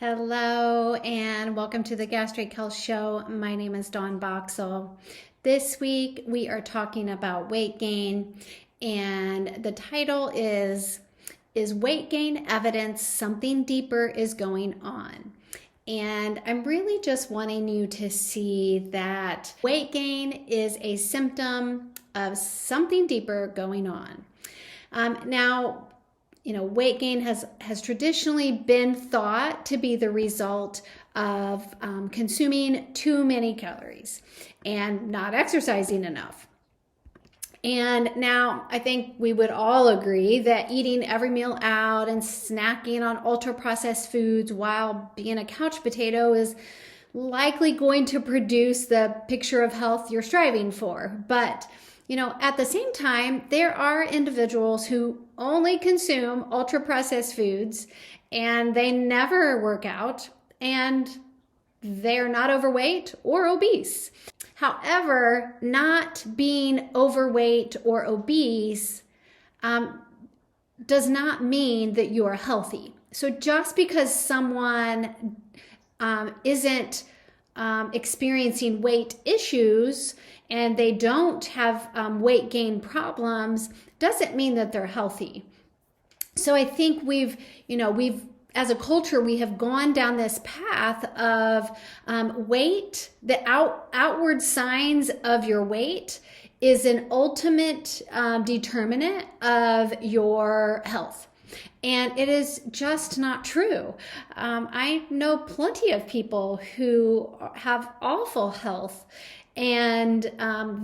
Hello and welcome to the Gastric Health Show. My name is Dawn Boxall. This week we are talking about weight gain, and the title is Weight Gain Evidence Something Deeper is Going On? And I'm really just wanting you to see that weight gain is a symptom of something deeper going on. Weight gain has traditionally been thought to be the result of consuming too many calories and not exercising enough. And now I think we would all agree that eating every meal out and snacking on ultra-processed foods while being a couch potato is likely going to produce the picture of health you're striving for. But at the same time, there are individuals who only consume ultra-processed foods and they never work out and they're not overweight or obese. However, not being overweight or obese does not mean that you are healthy. So just because someone isn't experiencing weight issues and they don't have weight gain problems doesn't mean that they're healthy. So I think we've as a culture, we have gone down this path of weight. The outward signs of your weight is an ultimate determinant of your health. And it is just not true. I know plenty of people who have awful health and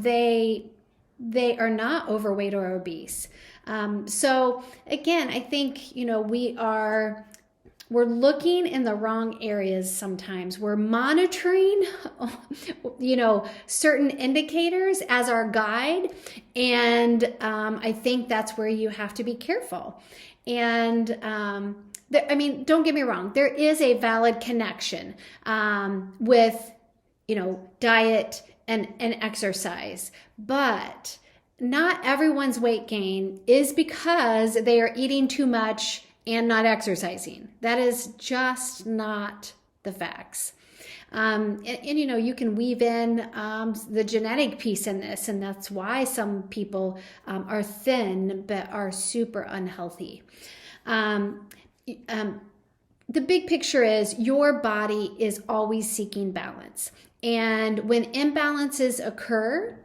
they are not overweight or obese. So again, I think, we're looking in the wrong areas sometimes. We're monitoring, certain indicators as our guide. And I think that's where you have to be careful. And don't get me wrong. There is a valid connection with, diet and exercise. But not everyone's weight gain is because they are eating too much and not exercising. That is just not the facts. You can weave in the genetic piece in this, and that's why some people are thin but are super unhealthy. The big picture is your body is always seeking balance. And when imbalances occur,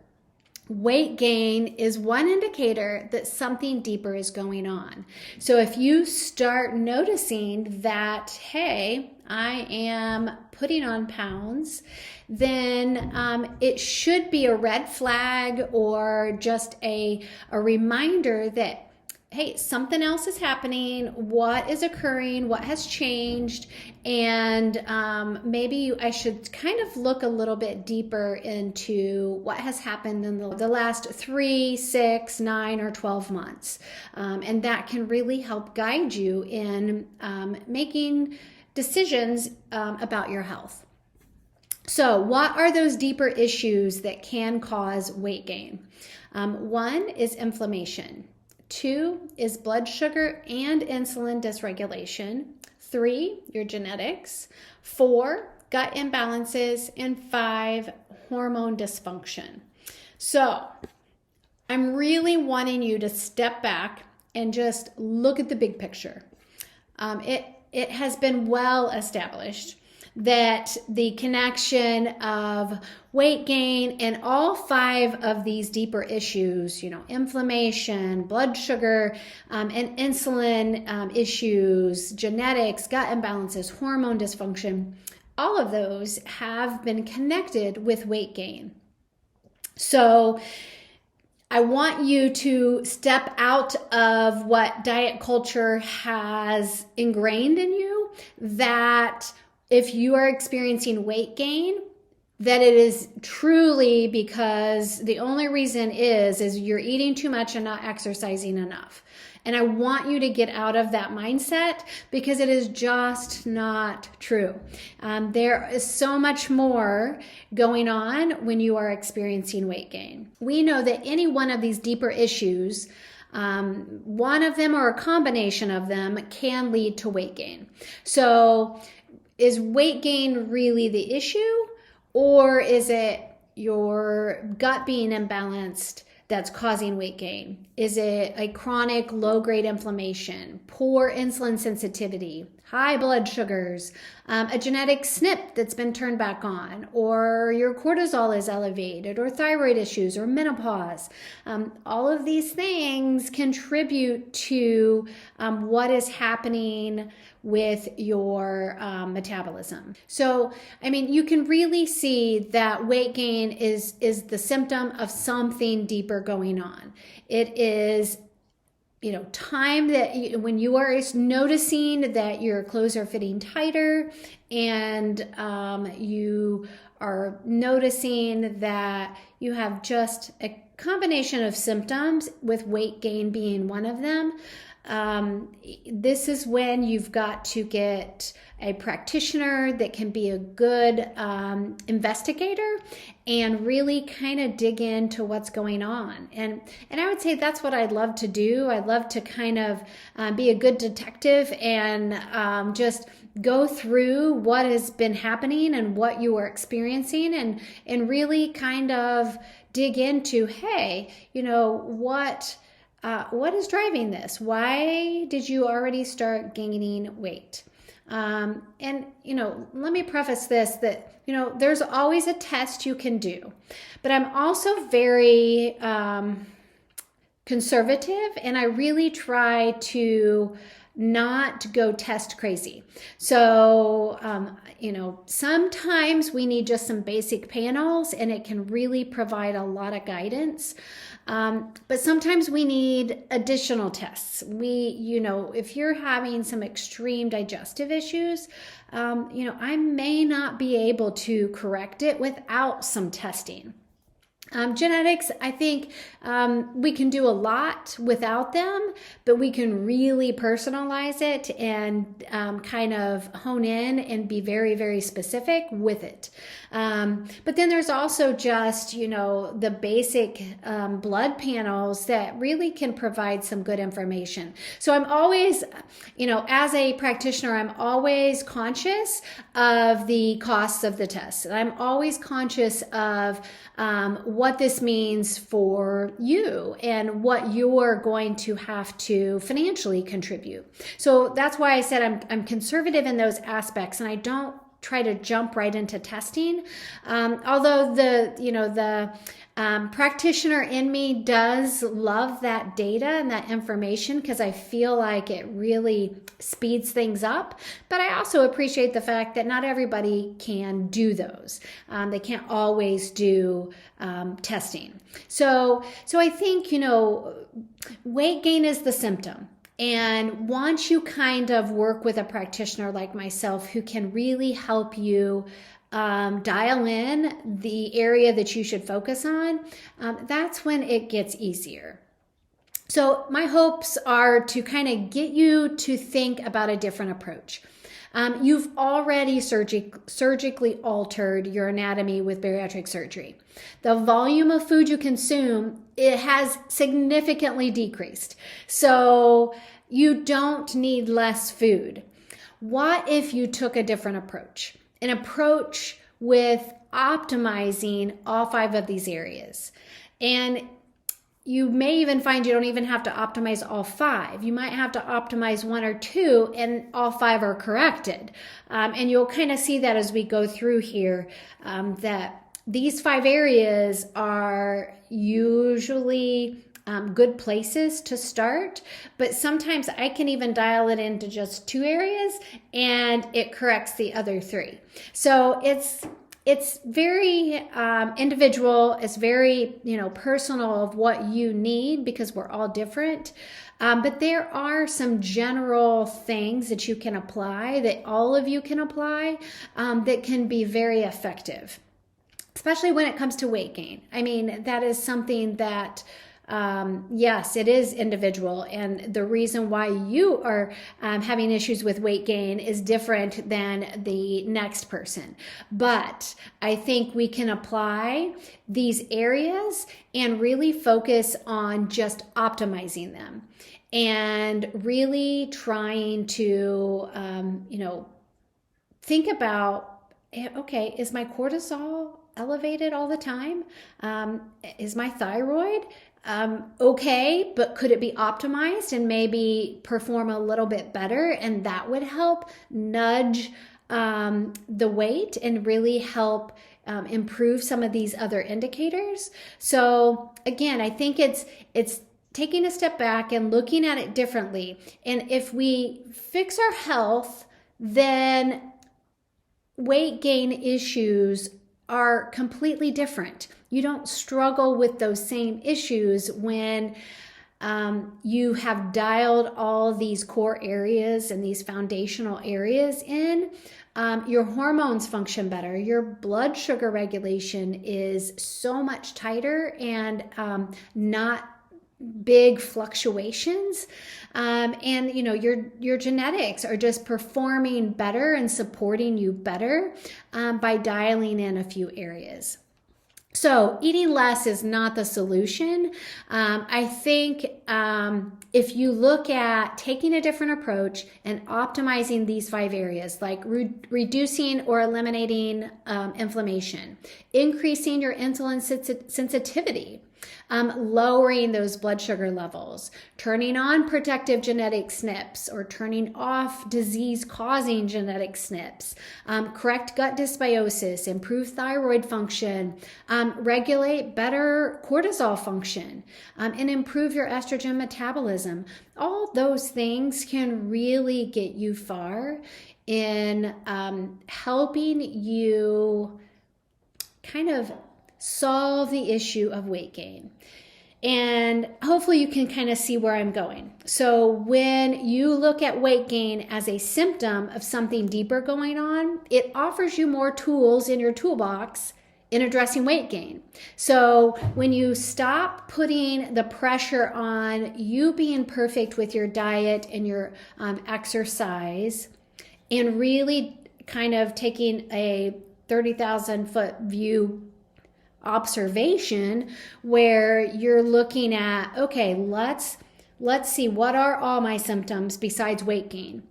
weight gain is one indicator that something deeper is going on. So if you start noticing that, hey, I am putting on pounds, then it should be a red flag or just a reminder that, hey, something else is happening, what is occurring, what has changed, and maybe I should kind of look a little bit deeper into what has happened in the last 3, 6, 9, or 12 months. And that can really help guide you in making decisions about your health. So what are those deeper issues that can cause weight gain? 1 is inflammation. 2 is blood sugar and insulin dysregulation. 3, your genetics. 4, gut imbalances. And 5, hormone dysfunction. So I'm really wanting you to step back and just look at the big picture. It has been well established that the connection of weight gain and all 5 of these deeper issues, inflammation, blood sugar, and insulin issues, genetics, gut imbalances, hormone dysfunction, all of those have been connected with weight gain. So I want you to step out of what diet culture has ingrained in you, that if you are experiencing weight gain, that it is truly because the only reason is you're eating too much and not exercising enough. And I want you to get out of that mindset because it is just not true. There is so much more going on when you are experiencing weight gain. We know that any one of these deeper issues, one of them or a combination of them, can lead to weight gain. So is weight gain really the issue, or is it your gut being imbalanced that's causing weight gain? Is it a chronic low-grade inflammation, poor insulin sensitivity, high blood sugars, a genetic SNP that's been turned back on, or your cortisol is elevated, or thyroid issues, or menopause? All of these things contribute to what is happening with your metabolism. So, I mean, you can really see that weight gain is the symptom of something deeper going on. It is, time that when you are noticing that your clothes are fitting tighter, and you are noticing that you have just a combination of symptoms, with weight gain being one of them. This is when you've got to get a practitioner that can be a good investigator and really kind of dig into what's going on. And I would say that's what I'd love to do. I'd love to kind of be a good detective and just go through what has been happening and what you are experiencing, and really kind of dig into, hey, what is driving this? Why did you already start gaining weight? And let me preface this, that, there's always a test you can do, but I'm also very conservative, and I really try to not go test crazy. So, sometimes we need just some basic panels, and it can really provide a lot of guidance. But sometimes we need additional tests. If you're having some extreme digestive issues, I may not be able to correct it without some testing. Genetics, I think we can do a lot without them, but we can really personalize it and kind of hone in and be very, very specific with it. But then there's also just, the basic blood panels that really can provide some good information. So I'm always, as a practitioner, I'm always conscious of the costs of the test. And I'm always conscious of what this means for you and what you're going to have to financially contribute. So that's why I said I'm conservative in those aspects, and I don't try to jump right into testing. Although the practitioner in me does love that data and that information, because I feel like it really speeds things up. But I also appreciate the fact that not everybody can do those. They can't always do testing. So I think, weight gain is the symptom. And once you kind of work with a practitioner like myself who can really help you dial in the area that you should focus on, that's when it gets easier. So my hopes are to kind of get you to think about a different approach. You've already surgically altered your anatomy with bariatric surgery. The volume of food you consume, it has significantly decreased. So you don't need less food. What if you took a different approach? An approach with optimizing all 5 of these areas. And you may even find you don't even have to optimize all 5. You might have to optimize 1 or 2, and all 5 are corrected. And you'll kind of see that as we go through here, that these 5 areas are usually good places to start, but sometimes I can even dial it into just 2 areas and it corrects the other 3. So it's very individual. It's very, personal of what you need, because we're all different. But there are some general things that you can apply, that all of you can apply, that can be very effective, especially when it comes to weight gain. I mean, that is something that yes, it is individual, and the reason why you are having issues with weight gain is different than the next person. But I think we can apply these areas and really focus on just optimizing them and really trying to, think about, okay, is my cortisol elevated all the time? Is my thyroid okay, but could it be optimized and maybe perform a little bit better? And that would help nudge the weight and really help improve some of these other indicators. So again, I think it's taking a step back and looking at it differently. And if we fix our health, then weight gain issues are completely different. You don't struggle with those same issues when you have dialed all these core areas and these foundational areas in. Your hormones function better. Your blood sugar regulation is so much tighter and not big fluctuations. And you know, your genetics are just performing better and supporting you better by dialing in a few areas. So eating less is not the solution. I think if you look at taking a different approach and optimizing these 5 areas, like reducing or eliminating inflammation, increasing your insulin sensitivity, lowering those blood sugar levels, turning on protective genetic SNPs or turning off disease-causing genetic SNPs, correct gut dysbiosis, improve thyroid function, regulate better cortisol function, and improve your estrogen metabolism. All those things can really get you far in helping you kind of solve the issue of weight gain. And hopefully you can kind of see where I'm going. So when you look at weight gain as a symptom of something deeper going on, it offers you more tools in your toolbox in addressing weight gain. So when you stop putting the pressure on you being perfect with your diet and your exercise, and really kind of taking a 30,000 foot view observation where you're looking at, okay, let's see, what are all my symptoms besides weight gain?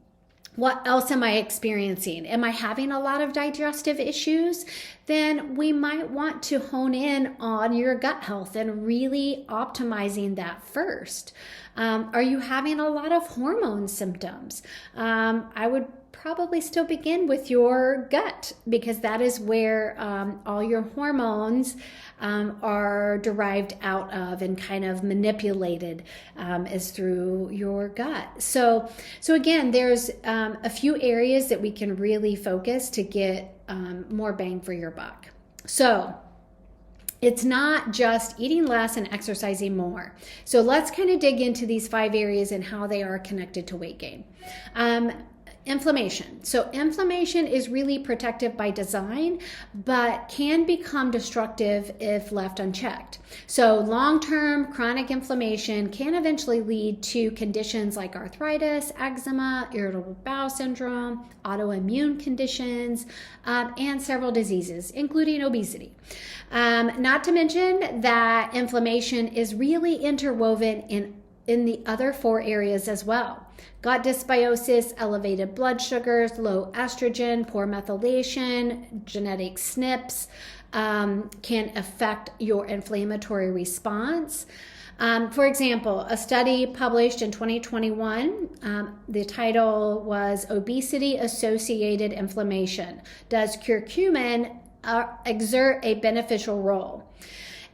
What else am I experiencing? Am I having a lot of digestive issues? Then we might want to hone in on your gut health and really optimizing that first. Are you having a lot of hormone symptoms? I would probably still begin with your gut, because that is where all your hormones are derived out of and kind of manipulated is through your gut. So again, there's a few areas that we can really focus to get more bang for your buck. So it's not just eating less and exercising more. So let's kind of dig into these 5 areas and how they are connected to weight gain. Inflammation. So inflammation is really protective by design, but can become destructive if left unchecked. So long-term chronic inflammation can eventually lead to conditions like arthritis, eczema, irritable bowel syndrome, autoimmune conditions, and several diseases, including obesity. Not to mention that inflammation is really interwoven in the other 4 areas as well. Gut dysbiosis, elevated blood sugars, low estrogen, poor methylation, genetic SNPs can affect your inflammatory response. For example, a study published in 2021, the title was Obesity-Associated Inflammation. Does curcumin exert a beneficial role?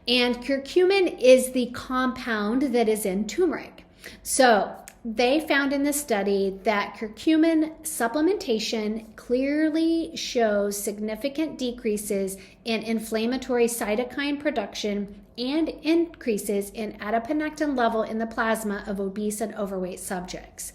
And curcumin is the compound that is in turmeric. So they found in this study that curcumin supplementation clearly shows significant decreases in inflammatory cytokine production and increases in adiponectin level in the plasma of obese and overweight subjects.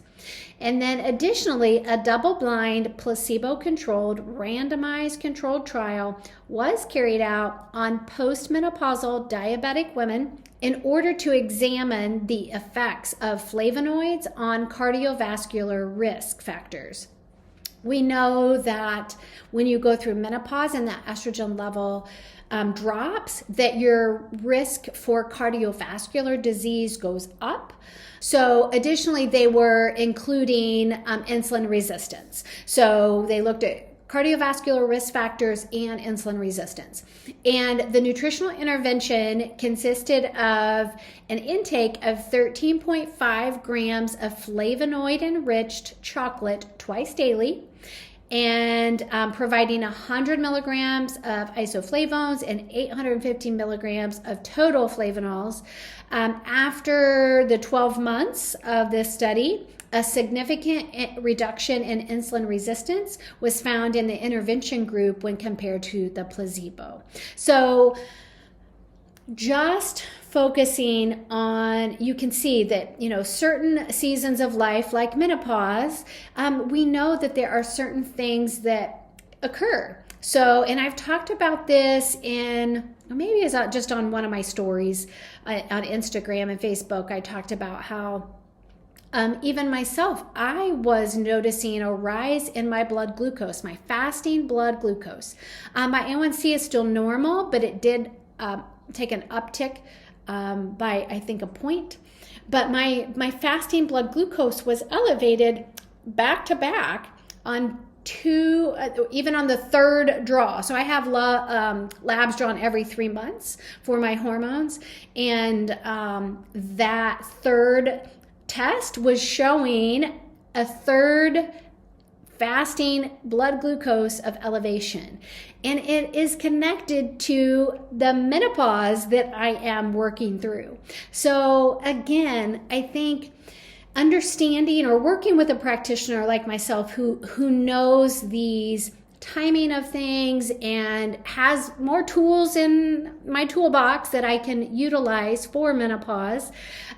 And then additionally, a double-blind, placebo-controlled, randomized controlled trial was carried out on postmenopausal diabetic women in order to examine the effects of flavonoids on cardiovascular risk factors. We know that when you go through menopause and that estrogen level drops, that your risk for cardiovascular disease goes up. So additionally, they were including insulin resistance. So they looked at cardiovascular risk factors, and insulin resistance. And the nutritional intervention consisted of an intake of 13.5 grams of flavonoid-enriched chocolate twice daily, and providing 100 milligrams of isoflavones and 850 milligrams of total flavonols. After the 12 months of this study, a significant reduction in insulin resistance was found in the intervention group when compared to the placebo. So just focusing on, you can see that, certain seasons of life like menopause, we know that there are certain things that occur. So, and I've talked about this maybe it's just on one of my stories on Instagram and Facebook. I talked about how even myself, I was noticing a rise in my blood glucose, my fasting blood glucose. My A1C is still normal, but it did take an uptick by, I think, a point. But my fasting blood glucose was elevated back to back on even on the third draw. So I have labs drawn every 3 months for my hormones. And that third test was showing a third fasting blood glucose of elevation. And it is connected to the menopause that I am working through. So again, I think understanding or working with a practitioner like myself who knows these timing of things and has more tools in my toolbox that I can utilize for menopause,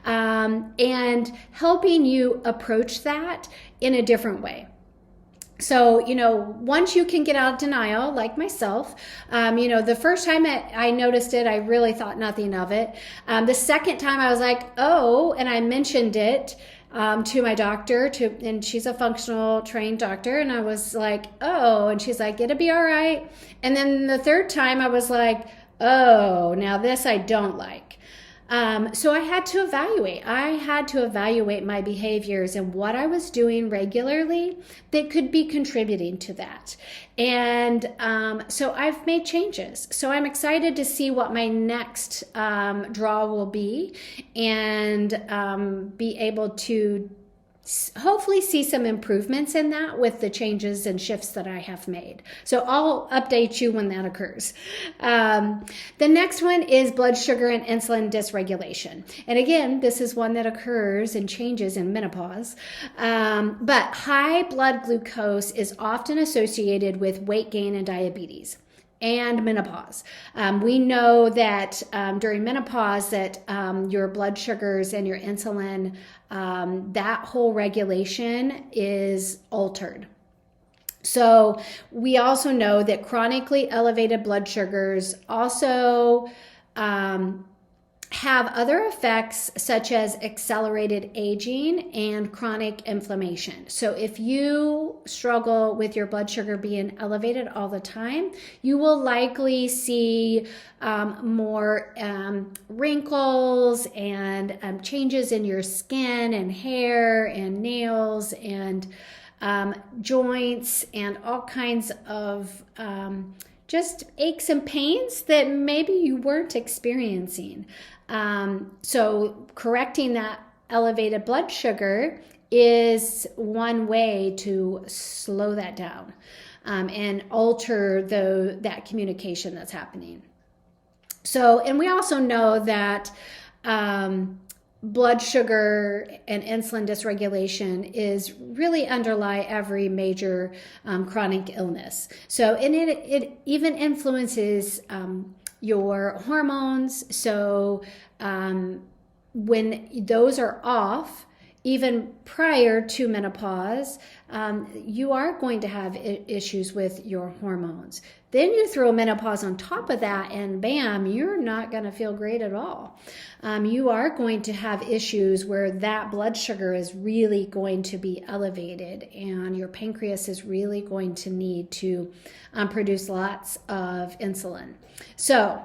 and helping you approach that in a different way. So, once you can get out of denial, like myself, the first time I noticed it, I really thought nothing of it. The second time I was like, oh, and I mentioned it to my doctor, and she's a functional trained doctor. And I was like, oh, and she's like, it'll be all right. And then the third time I was like, oh, now this I don't like. So I had to evaluate. I had to evaluate my behaviors and what I was doing regularly that could be contributing to that. And so I've made changes. So I'm excited to see what my next draw will be, and be able to hopefully see some improvements in that with the changes and shifts that I have made. So I'll update you when that occurs. The next one is blood sugar and insulin dysregulation. And again, this is one that occurs and changes in menopause. But high blood glucose is often associated with weight gain and diabetes and menopause. We know that during menopause that your blood sugars and your insulin, that whole regulation is altered. So we also know that chronically elevated blood sugars also have other effects such as accelerated aging and chronic inflammation. So if you struggle with your blood sugar being elevated all the time, you will likely see more wrinkles and changes in your skin and hair and nails and joints and all kinds of just aches and pains that maybe you weren't experiencing. So correcting that elevated blood sugar is one way to slow that down and alter that communication that's happening. So, and we also know that blood sugar and insulin dysregulation is really underlie every major chronic illness. So, and it even influences your hormones. So when those are off, even prior to menopause, you are going to have issues with your hormones. Then you throw menopause on top of that and bam, you're not going to feel great at all. You are going to have issues where that blood sugar is really going to be elevated and your pancreas is really going to need to produce lots of insulin. So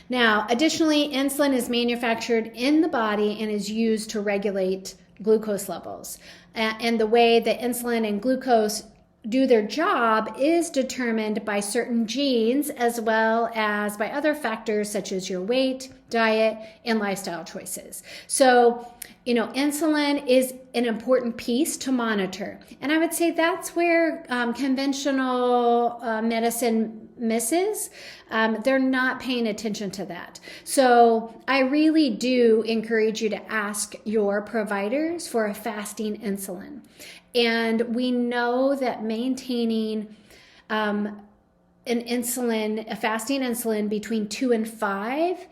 now, additionally, insulin is manufactured in the body and is used to regulate glucose levels. And the way that insulin and glucose do their job is determined by certain genes as well as by other factors such as your weight, diet, and lifestyle choices. So, insulin is an important piece to monitor. And I would say that's where conventional medicine misses. They're not paying attention to that. So I really do encourage you to ask your providers for a fasting insulin. And we know that maintaining a fasting insulin between 2 and 5,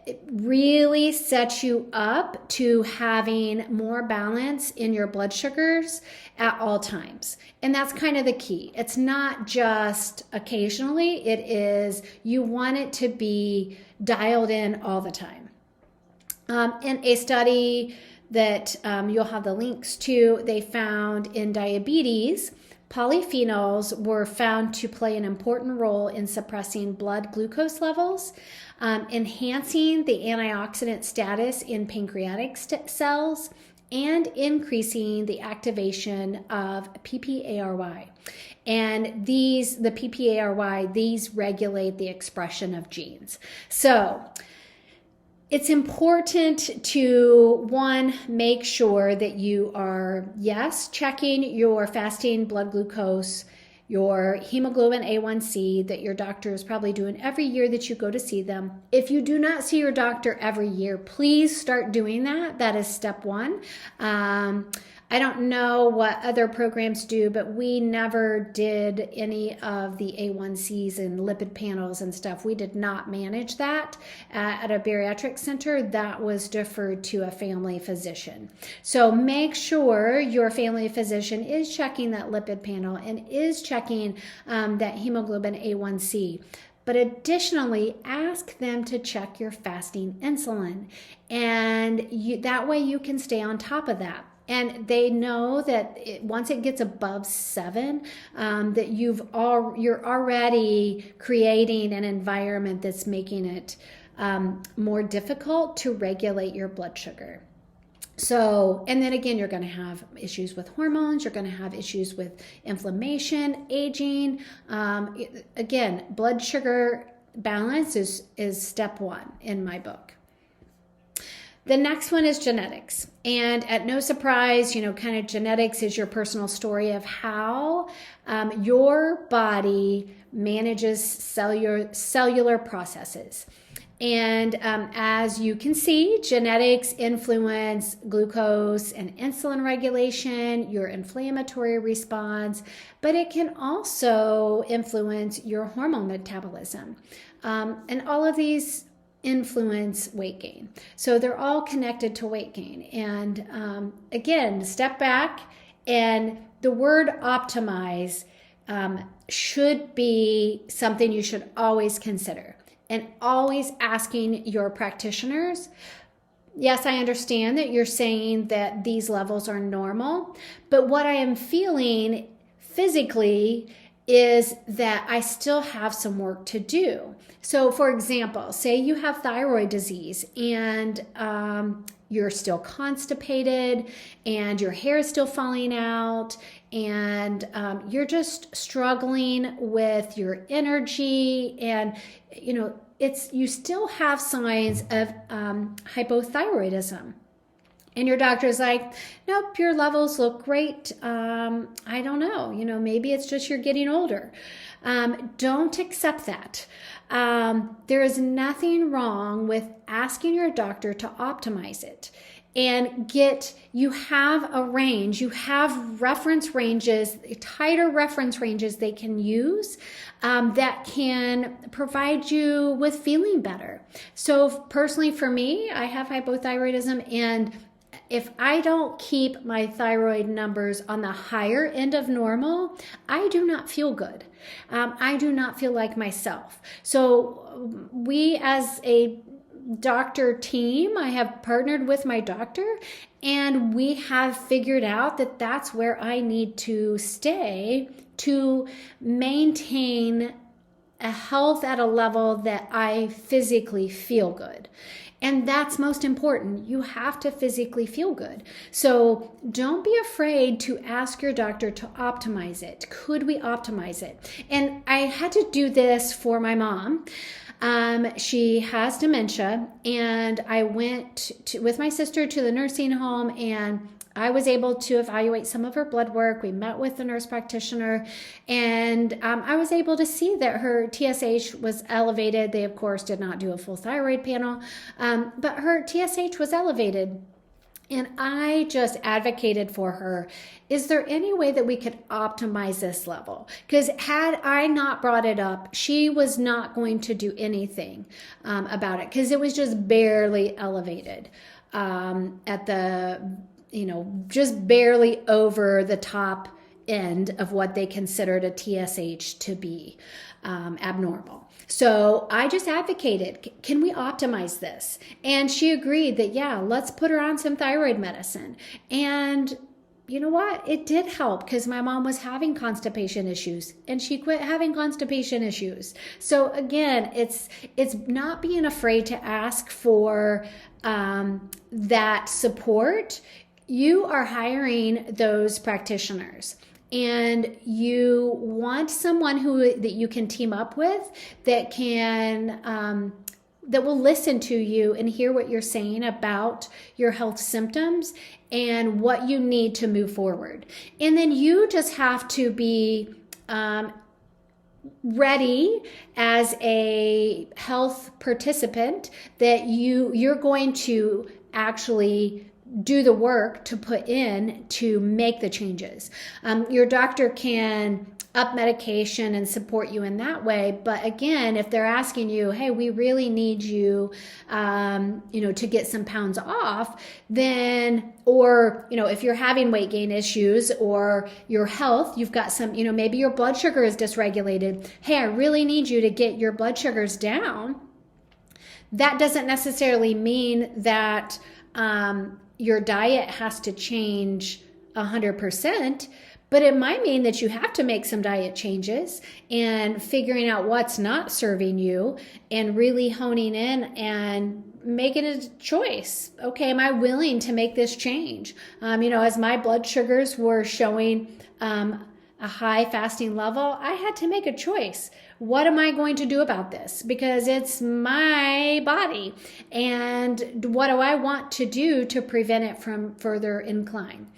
it really sets you up to having more balance in your blood sugars at all times. And that's kind of the key. It's not just occasionally, it is you want it to be dialed in all the time. In a study that you'll have the links to, they found in diabetes, polyphenols were found to play an important role in suppressing blood glucose levels, enhancing the antioxidant status in pancreatic cells, and increasing the activation of PPARY. And the PPARY, these regulate the expression of genes. So it's important to, one, make sure that you are, yes, checking your fasting blood glucose, your hemoglobin A1C that your doctor is probably doing every year that you go to see them. If you do not see your doctor every year, please start doing that. That is step one. I don't know what other programs do, but we never did any of the A1Cs and lipid panels and stuff. We did not manage that at a bariatric center. That was deferred to a family physician. So make sure your family physician is checking that lipid panel and is checking that hemoglobin A1C. But additionally, ask them to check your fasting insulin. And that way you can stay on top of that. And they know that once it gets above 7, that you're already creating an environment that's making it more difficult to regulate your blood sugar. So, and then again, you're going to have issues with hormones. You're going to have issues with inflammation, aging. Again, blood sugar balance is step 1 in my book. The next one is genetics. And at no surprise, kind of genetics is your personal story of how your body manages cellular processes. And as you can see, genetics influence glucose and insulin regulation, your inflammatory response, but it can also influence your hormone metabolism. And all of these influence weight gain. So they're all connected to weight gain. And again, step back, and the word optimize should be something you should always consider, and always asking your practitioners. Yes, I understand that you're saying that these levels are normal, but what I am feeling physically is that I still have some work to do. So for example, say you have thyroid disease and you're still constipated and your hair is still falling out and you're just struggling with your energy, and you still have signs of hypothyroidism. And your doctor's like, nope, your levels look great. I don't know, maybe it's just you're getting older. Don't accept that. There is nothing wrong with asking your doctor to optimize it. And you have a range, you have reference ranges, tighter reference ranges they can use that can provide you with feeling better. So personally for me, I have hypothyroidism, and if I don't keep my thyroid numbers on the higher end of normal, I do not feel good. I do not feel like myself. So we as a doctor team, I have partnered with my doctor, and we have figured out that that's where I need to stay to maintain a health at a level that I physically feel good. And that's most important. You have to physically feel good. So don't be afraid to ask your doctor to optimize it. Could we optimize it? And I had to do this for my mom. She has dementia, and I went with my sister to the nursing home, and I was able to evaluate some of her blood work. We met with the nurse practitioner, and I was able to see that her TSH was elevated. They, of course, did not do a full thyroid panel, but her TSH was elevated. And I just advocated for her, is there any way that we could optimize this level? Because had I not brought it up, she was not going to do anything about it, because it was just barely elevated at the, just barely over the top end of what they considered a TSH to be abnormal. So I just advocated, can we optimize this? And she agreed that, yeah, let's put her on some thyroid medicine. And you know what? It did help, because my mom was having constipation issues, and she quit having constipation issues. So again, it's not being afraid to ask for that support. You are hiring those practitioners, and you want someone that you can team up with, that can that will listen to you and hear what you're saying about your health symptoms and what you need to move forward. And then you just have to be ready as a health participant, that you're going to actually do the work to put in to make the changes. Your doctor can up medication and support you in that way. But again, if they're asking you, hey, we really need you, to get some pounds off, then, or, if you're having weight gain issues or your health, you've got some, maybe your blood sugar is dysregulated. Hey, I really need you to get your blood sugars down. That doesn't necessarily mean that, your diet has to change 100%, but it might mean that you have to make some diet changes and figuring out what's not serving you and really honing in and making a choice. Okay, am I willing to make this change? As my blood sugars were showing a high fasting level, I had to make a choice. What am I going to do about this? Because it's my body. And what do I want to do to prevent it from further incline?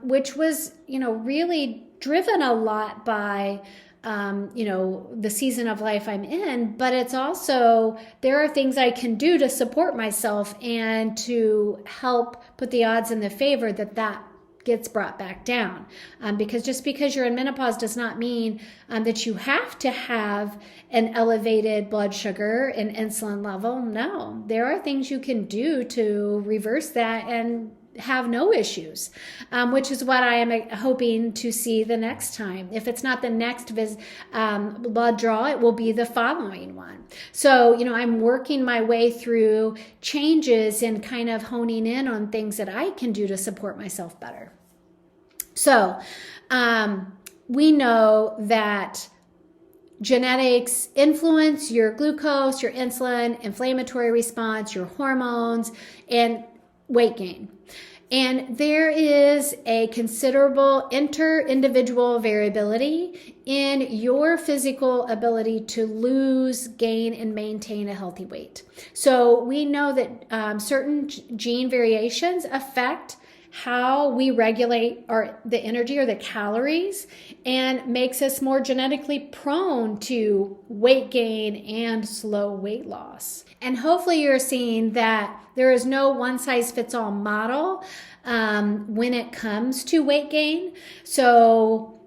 Which was, really driven a lot by, the season of life I'm in. But it's also, there are things I can do to support myself and to help put the odds in the favor that gets brought back down. Because just because you're in menopause does not mean that you have to have an elevated blood sugar and insulin level. No, there are things you can do to reverse that and have no issues, which is what I am hoping to see the next time. If it's not the next blood draw, it will be the following one. So, I'm working my way through changes and kind of honing in on things that I can do to support myself better. So, we know that genetics influence your glucose, your insulin, inflammatory response, your hormones, and weight gain. And there is a considerable inter-individual variability in your physical ability to lose, gain, and maintain a healthy weight. So we know that certain gene variations affect how we regulate the energy or the calories, and makes us more genetically prone to weight gain and slow weight loss. And hopefully you're seeing that there is no one-size-fits-all model when it comes to weight gain. So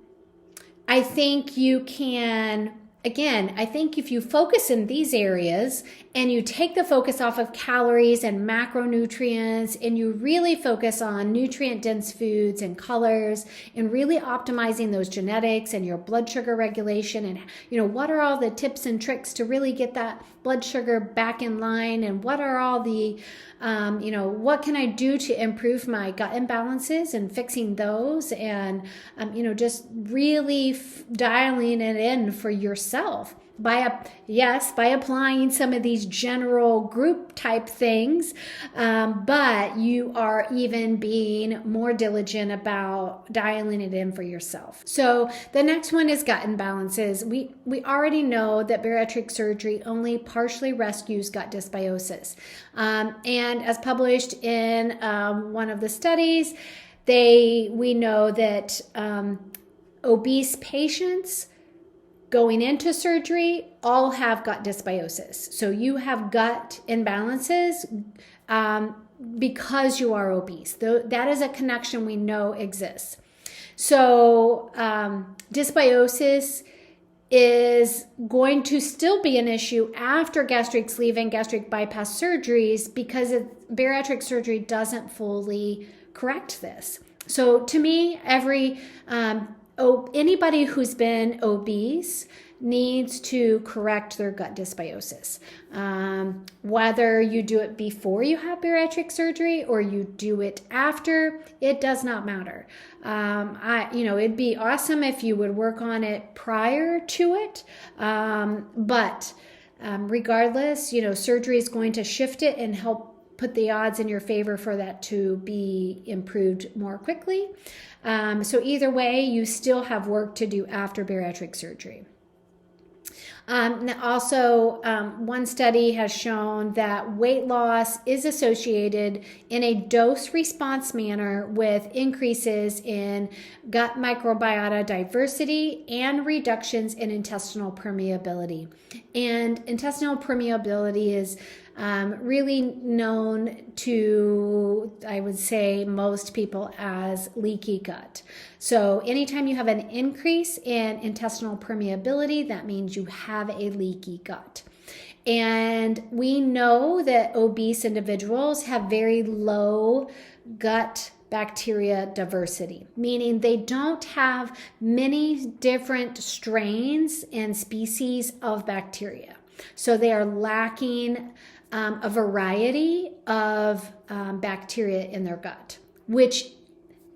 I think you can, again, I think if you focus in these areas and you take the focus off of calories and macronutrients, and you really focus on nutrient-dense foods and colors, and really optimizing those genetics and your blood sugar regulation, and what are all the tips and tricks to really get that blood sugar back in line, and what are all the what can I do to improve my gut imbalances and fixing those, and just really dialing it in for yourself. by applying some of these general group type things, but you are even being more diligent about dialing it in for yourself. So the next one is gut imbalances. We already know that bariatric surgery only partially rescues gut dysbiosis, and as published in one of the studies, we know that obese patients going into surgery all have gut dysbiosis. So you have gut imbalances because you are obese. That is a connection we know exists. So dysbiosis is going to still be an issue after gastric sleeve and gastric bypass surgeries because bariatric surgery doesn't fully correct this. So to me, anybody who's been obese needs to correct their gut dysbiosis. Whether you do it before you have bariatric surgery or you do it after, it does not matter. It'd be awesome if you would work on it prior to it, but regardless, surgery is going to shift it and help put the odds in your favor for that to be improved more quickly. So either way, you still have work to do after bariatric surgery. Also, one study has shown that weight loss is associated in a dose-response manner with increases in gut microbiota diversity and reductions in intestinal permeability. And intestinal permeability is really known to, I would say, most people as leaky gut. So anytime you have an increase in intestinal permeability, that means you have a leaky gut. And we know that obese individuals have very low gut bacteria diversity, meaning they don't have many different strains and species of bacteria. So they are lacking a variety of bacteria in their gut, which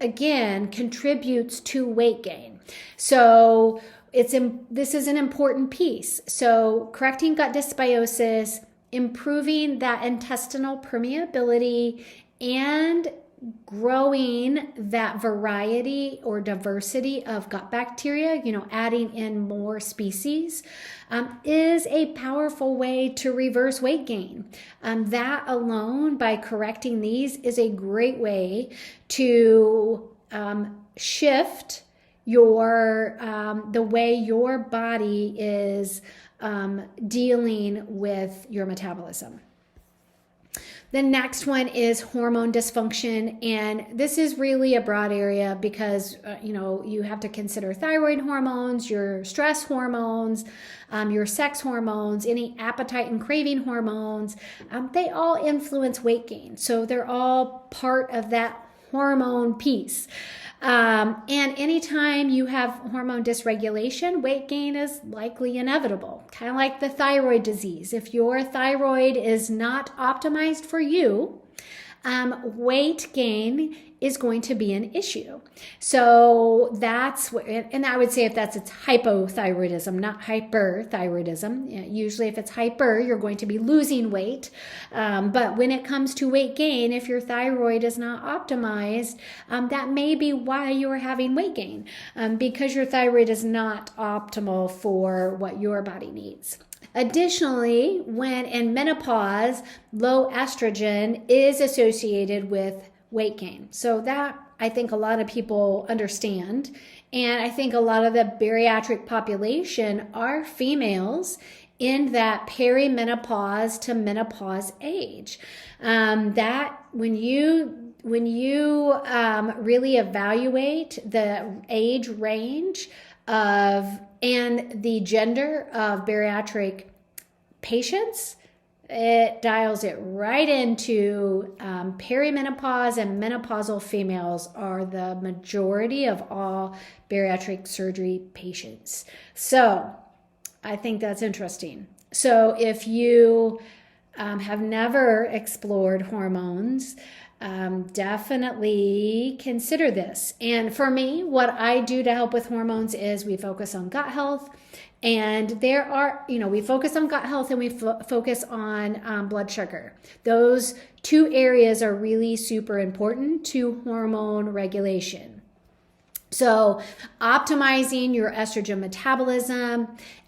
again contributes to weight gain. So this is an important piece. So correcting gut dysbiosis, improving that intestinal permeability, and growing that variety or diversity of gut bacteria, adding in more species, is a powerful way to reverse weight gain. That alone, by correcting these, is a great way to shift the way your body is dealing with your metabolism. The next one is hormone dysfunction, and this is really a broad area because you have to consider thyroid hormones, your stress hormones, your sex hormones, any appetite and craving hormones. They all influence weight gain, so they're all part of that hormone piece. And anytime you have hormone dysregulation, weight gain is likely inevitable, kind of like the thyroid disease. If your thyroid is not optimized for you, weight gain is going to be an issue. So that's what, and I would say it's hypothyroidism, not hyperthyroidism. Usually if it's hyper, you're going to be losing weight. But when it comes to weight gain, if your thyroid is not optimized, that may be why you're having weight gain, because your thyroid is not optimal for what your body needs. Additionally, when in menopause, low estrogen is associated with weight gain. So that I think a lot of people understand. And I think a lot of the bariatric population are females in that perimenopause to menopause age. That when you really evaluate the age range and the gender of bariatric patients, it dials it right into perimenopause, and menopausal females are the majority of all bariatric surgery patients. So I think that's interesting. So if you have never explored hormones, definitely consider this. And for me, what I do to help with hormones is we focus on gut health. And there are, we focus on gut health and we focus on blood sugar. Those two areas are really super important to hormone regulation. So optimizing your estrogen metabolism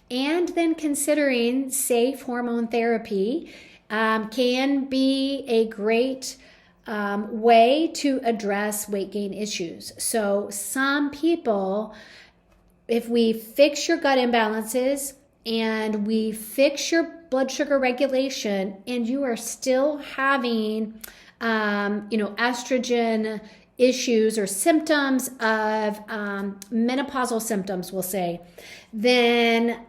and then considering safe hormone therapy can be a great way to address weight gain issues. So some people, if we fix your gut imbalances and we fix your blood sugar regulation and you are still having, estrogen issues or symptoms of menopausal symptoms, we'll say, then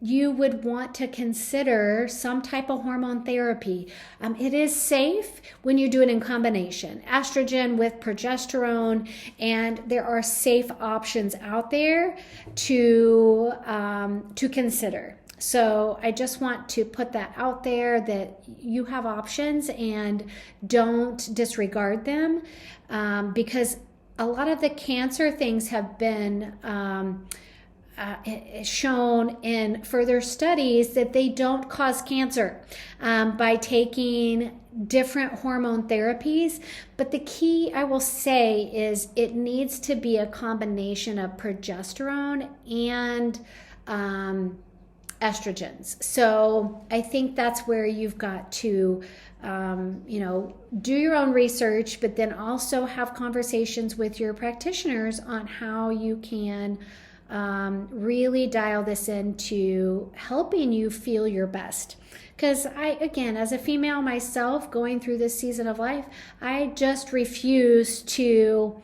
you would want to consider some type of hormone therapy. It is safe when you do it in combination, estrogen with progesterone, and there are safe options out there to consider. So I just want to put that out there that you have options and don't disregard them, because a lot of the cancer things have been shown in further studies that they don't cause cancer by taking different hormone therapies. But the key, I will say, is it needs to be a combination of progesterone and estrogens. So I think that's where you've got to do your own research, but then also have conversations with your practitioners on how you can really dial this into helping you feel your best. Because again, as a female myself going through this season of life, I just refuse to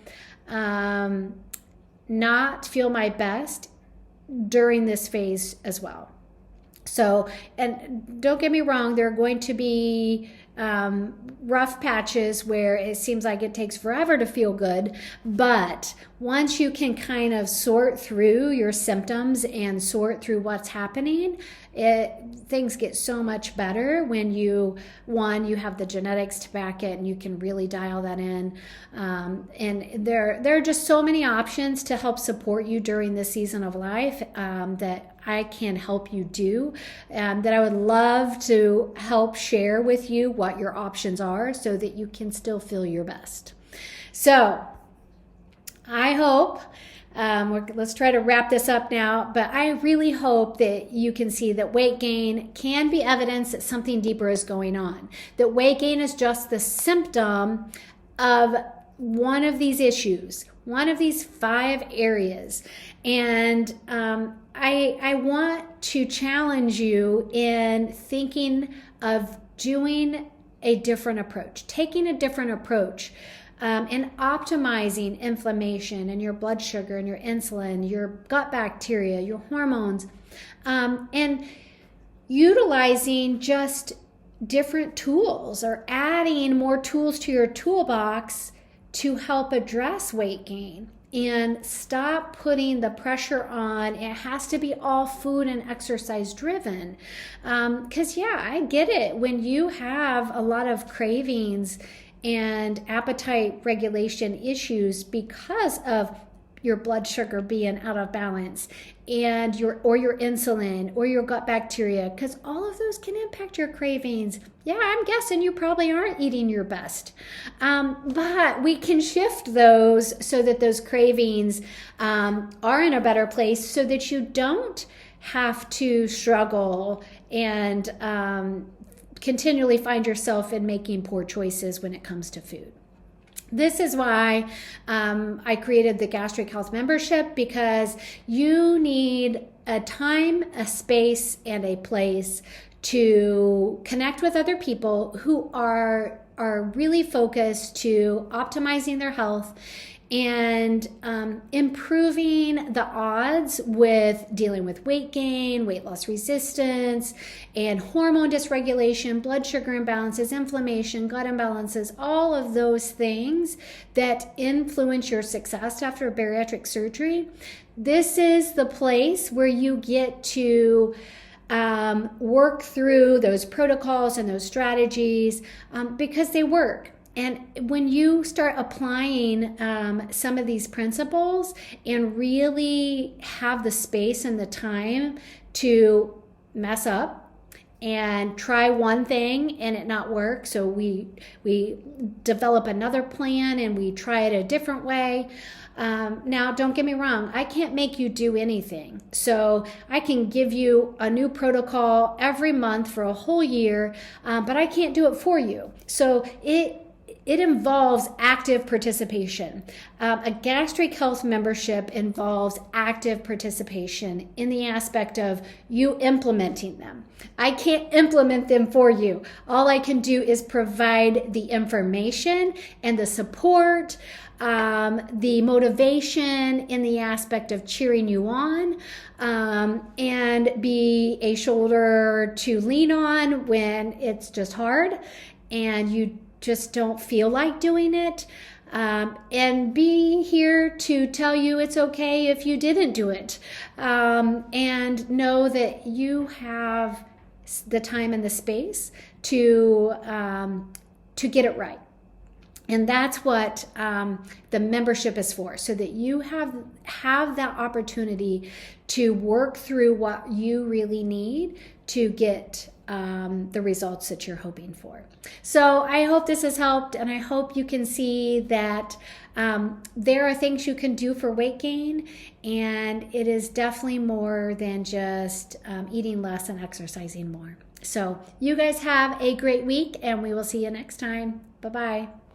not feel my best during this phase as well. So, and don't get me wrong, there are going to be rough patches where it seems like it takes forever to feel good, but once you can kind of sort through your symptoms and sort through what's happening, things get so much better when you have the genetics to back it and you can really dial that in. And there are just so many options to help support you during this season of life that I can help you do, that I would love to help share with you what your options are so that you can still feel your best. So I hope, let's try to wrap this up now, but I really hope that you can see that weight gain can be evidence that something deeper is going on, that weight gain is just the symptom of one of these issues, one of these 5 areas. And I want to challenge you in thinking of doing a different approach, taking a different approach, and optimizing inflammation and your blood sugar and your insulin, your gut bacteria, your hormones, and utilizing just different tools or adding more tools to your toolbox to help address weight gain. And stop putting the pressure on, it has to be all food and exercise driven. Because I get it. When you have a lot of cravings and appetite regulation issues because of your blood sugar being out of balance and your insulin or your gut bacteria, because all of those can impact your cravings. I'm guessing you probably aren't eating your best. But we can shift those so that those cravings are in a better place so that you don't have to struggle and continually find yourself in making poor choices when it comes to food. This is why I created the Gastric Health membership, because you need a time, a space, and a place to connect with other people who are really focused to optimizing their health and improving the odds with dealing with weight gain, weight loss resistance, and hormone dysregulation, blood sugar imbalances, inflammation, gut imbalances, all of those things that influence your success after bariatric surgery. This is the place where you get to work through those protocols and those strategies because they work. And when you start applying some of these principles and really have the space and the time to mess up and try one thing and it not work, so we develop another plan and we try it a different way. Now, don't get me wrong, I can't make you do anything. So I can give you a new protocol every month for a whole year, but I can't do it for you. So it involves active participation. A gastric health membership involves active participation in the aspect of you implementing them. I can't implement them for you. All I can do is provide the information and the support, the motivation in the aspect of cheering you on, and be a shoulder to lean on when it's just hard and you just don't feel like doing it, and be here to tell you it's okay if you didn't do it, and know that you have the time and the space to get it right. And that's what the membership is for, so that you have that opportunity to work through what you really need to get the results that you're hoping for. So I hope this has helped, and I hope you can see that there are things you can do for weight gain, and it is definitely more than just eating less and exercising more. So you guys have a great week, and we will see you next time. Bye-bye.